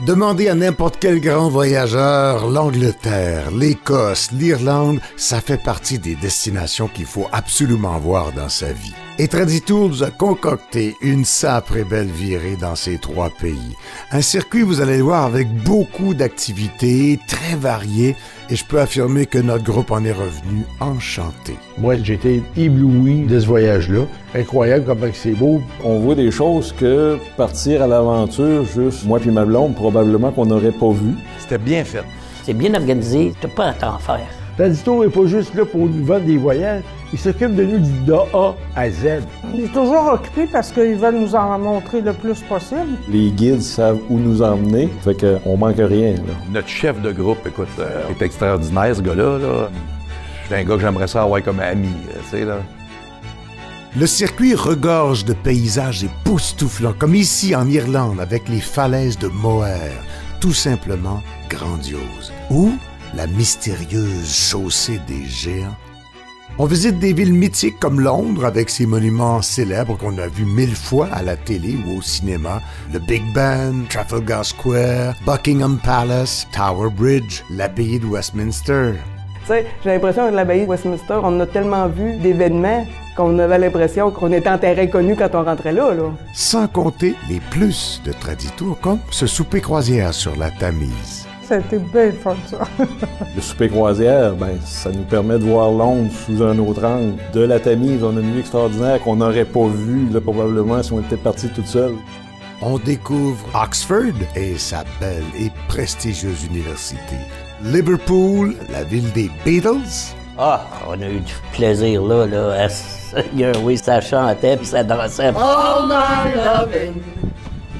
Demandez à n'importe quel grand voyageur, l'Angleterre, l'Écosse, l'Irlande, ça fait partie des destinations qu'il faut absolument voir dans sa vie. Et Traditour nous a concocté une sacrée belle virée dans ces 3 pays. Un circuit, vous allez le voir, avec beaucoup d'activités très variées, et je peux affirmer que notre groupe en est revenu enchanté. Moi, j'ai été ébloui de ce voyage-là. Incroyable comment c'est beau. On voit des choses que partir à l'aventure, juste moi puis ma blonde, probablement qu'on n'aurait pas vu. C'était bien fait. C'est bien organisé, t'as pas à t'en faire. Traditour n'est pas juste là pour nous vendre des voyages, il s'occupe de nous de A à Z. On est toujours occupés parce qu'ils veulent nous en montrer le plus possible. Les guides savent où nous emmener, fait qu'on manque rien, là. Notre chef de groupe, écoute, est extraordinaire, ce gars-là. Là. C'est un gars que j'aimerais ça avoir comme ami, tu sais, là. Le circuit regorge de paysages époustouflants, comme ici en Irlande avec les falaises de Moher, tout simplement grandiose. Ou la mystérieuse chaussée des géants. On visite des villes mythiques comme Londres avec ses monuments célèbres qu'on a vus 1000 fois à la télé ou au cinéma. Le Big Ben, Trafalgar Square, Buckingham Palace, Tower Bridge, l'abbaye de Westminster. Tu sais, j'ai l'impression que l'abbaye de Westminster, on a tellement vu d'événements qu'on avait l'impression qu'on était en terrain inconnu quand on rentrait là. Sans compter les plus de Traditour comme ce souper croisière sur la Tamise. C'était bien fun, ça. Le souper croisière, ben, ça nous permet de voir Londres sous un autre angle. De la Tamise, on a une vue extraordinaire qu'on n'aurait pas vue, là, probablement, si on était partis toute seule. On découvre Oxford et sa belle et prestigieuse université. Liverpool, la ville des Beatles. Ah, on a eu du plaisir là. Seigneur, oui, ça chantait puis ça dansait. Oh my loving,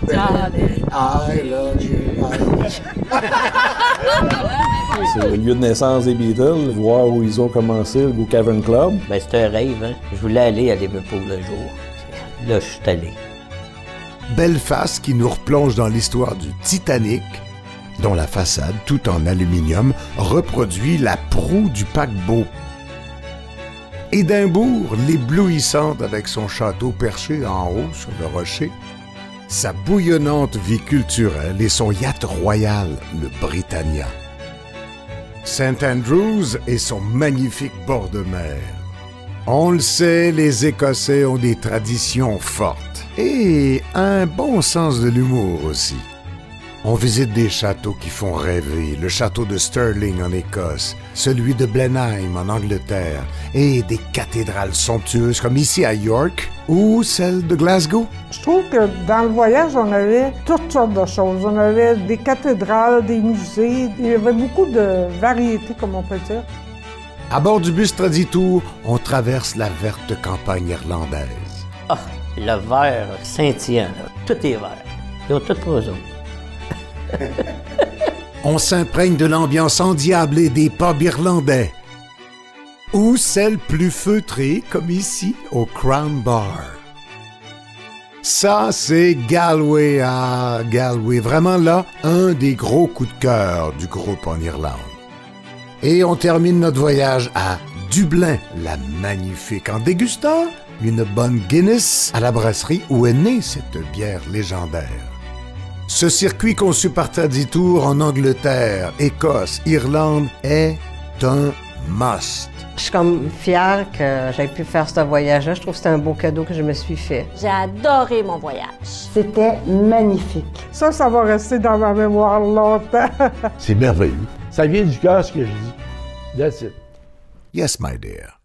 darling, I love you. C'est le lieu de naissance des Beatles, voir où ils ont commencé, le Cavern Club. Ben, c'était un rêve, hein. Je voulais aller à Liverpool un jour. Là, je suis allé. Belfast qui nous replonge dans l'histoire du Titanic, dont la façade, tout en aluminium, reproduit la proue du paquebot. Édimbourg, l'éblouissante avec son château perché en haut sur le rocher, sa bouillonnante vie culturelle et son yacht royal, le Britannia. St. Andrews et son magnifique bord de mer. On le sait, les Écossais ont des traditions fortes et un bon sens de l'humour aussi. On visite des châteaux qui font rêver, le château de Stirling en Écosse, celui de Blenheim en Angleterre, et des cathédrales somptueuses comme ici à York ou celle de Glasgow. Je trouve que dans le voyage, on avait toutes sortes de choses. On avait des cathédrales, des musées, il y avait beaucoup de variétés, comme on peut dire. À bord du bus Traditour, on traverse la verte campagne irlandaise. Ah, le vert scintillant, là. Tout est vert. Ils ont tout pour eux autres. On s'imprègne de l'ambiance endiablée des pubs irlandais. Ou celle plus feutrée, comme ici, au Crown Bar. Ça, c'est Galway. Ah, Galway. Vraiment là, un des gros coups de cœur du groupe en Irlande. Et on termine notre voyage à Dublin, la magnifique, en dégustant une bonne Guinness à la brasserie où est née cette bière légendaire. Ce circuit conçu par Traditour en Angleterre, Écosse, Irlande est un must. Je suis comme fière que j'aie pu faire ce voyage-là. Je trouve que c'est un beau cadeau que je me suis fait. J'ai adoré mon voyage. C'était magnifique. Ça va rester dans ma mémoire longtemps. C'est merveilleux. Ça vient du cœur, ce que je dis. That's it. Yes, my dear.